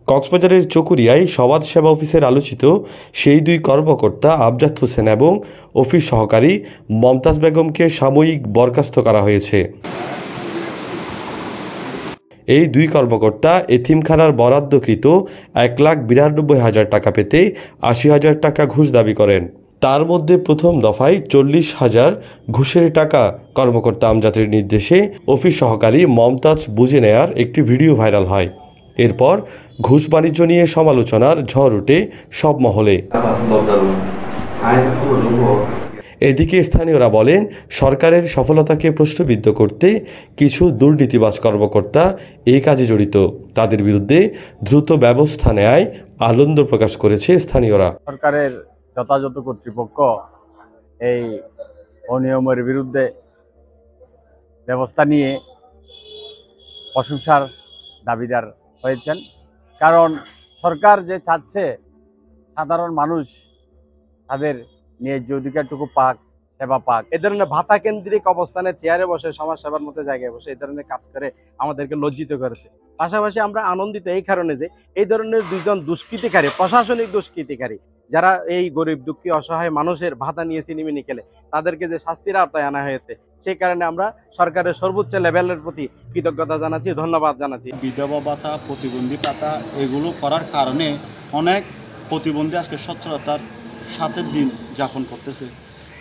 কক্সবাজারের চকুরিয়ায় সমাজ সেবা অফিসের আলোচিত সেই দুই কর্মকর্তা আমজাদ হোসেন এবং অফিস সহকারী মমতাজ বেগমকে সাময়িক বরখাস্ত করা হয়েছে। এই দুই কর্মকর্তা এতিমখানার বরাদ্দকৃত 1,92,000 টাকা পেতে 80,000 টাকা ঘুষ দাবি করেন। তার মধ্যে প্রথম দফায় 40,000 ঘুষের টাকা কর্মকর্তা আমজাদের নির্দেশে অফিস সহকারী মমতাজ বুঝে নেয়ার একটি ভিডিও ভাইরাল হয়। এরপর ঘুষ বাণিজ্য নিয়ে সমালোচনার ঝড় ওঠে সব মহলে। এদিকে স্থানীয়রা বলেন, সরকারের সফলতাকে প্রশ্নবিদ্ধ করতে কিছু দুর্নীতিবাজ কর্মকর্তা এই কাজে জড়িত। তাদের বিরুদ্ধে দ্রুত ব্যবস্থা নেয় আনন্দ প্রকাশ করেছে স্থানীয়রা। সরকারের যথাযথ কর্তৃপক্ষ এই অনিয়মের বিরুদ্ধে ব্যবস্থা নিয়ে প্রশংসার দাবিদার হয়েছেন। কারণ সরকার যে চাচ্ছে সাধারণ মানুষ তাদের ন্যায্য অধিকারটুকু পাক, সেবা পাক। এই ধরনের ভাতা কেন্দ্রিক অবস্থানে চেয়ারে বসে সমাজ সেবার মতো জায়গায় বসে এই ধরনের কাজ করে আমাদেরকে লজ্জিত করেছে। পাশাপাশি আমরা আনন্দিত এই কারণে যে এই ধরনের দুইজন দুষ্কৃতিকারী, প্রশাসনিক দুষ্কৃতিকারী, যারা এই গরিব দুঃখী অসহায় মানুষের ভাতা নিয়ে চিনিমিনি খেলে তাদেরকে যে শাস্তির আওতায় আনা হয়েছে, সেই কারণে আমরা সরকারের সর্বোচ্চ লেভেলের প্রতি কৃতজ্ঞতা জানাচ্ছি, ধন্যবাদ জানাচ্ছি। বিধবা ভাতা, প্রতিবন্ধী ভাতা এগুলো করার কারণে অনেক প্রতিবন্ধী আজকে সচ্ছলতার সাথে দিন যাপন করতেছে।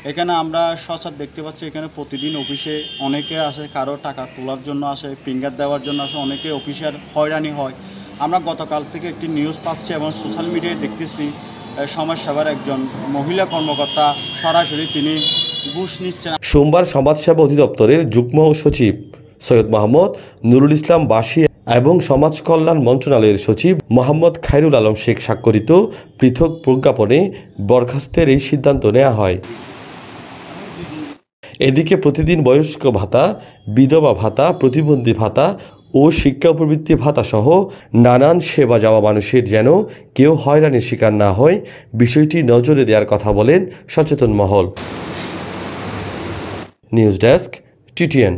এখানে আমরা সচরাচর দেখতে পাচ্ছি, এখানে প্রতিদিন অফিসে অনেকে আসে, কারো টাকা তোলার জন্য আসে, ফিঙ্গার দেওয়ার জন্য আসে, অনেকে অফিসের হয়রানি হয়। আমরা গতকাল থেকে একটি নিউজ পাচ্ছি এবং সোশ্যাল মিডিয়ায় দেখতেছি সমাজ সেবার একজন মহিলা কর্মকর্তা সরাসরি তিনি ঘুষ নিচ্ছেন। সোমবার সমাজসেবা অধিদপ্তরের যুগ্ম সচিব সৈয়দ মোহাম্মদ নুরুল ইসলাম বাসী এবং সমাজ কল্যাণ মন্ত্রণালয়ের সচিব মোহাম্মদ খায়রুল আলম শেখ স্বাক্ষরিত পৃথক প্রজ্ঞাপনে বরখাস্তের এই সিদ্ধান্ত নেওয়া হয়। এদিকে প্রতিদিন বয়স্ক ভাতা, বিধবা ভাতা, প্রতিবন্ধী ভাতা ও শিক্ষা প্রবৃত্তি ভাতা সহ নানান সেবা যাওয়া মানুষের যেন কেউ হয়রানির শিকার না হয়, বিষয়টি নজরে দেওয়ার কথা বলেন সচেতন মহল। News desk, TTN।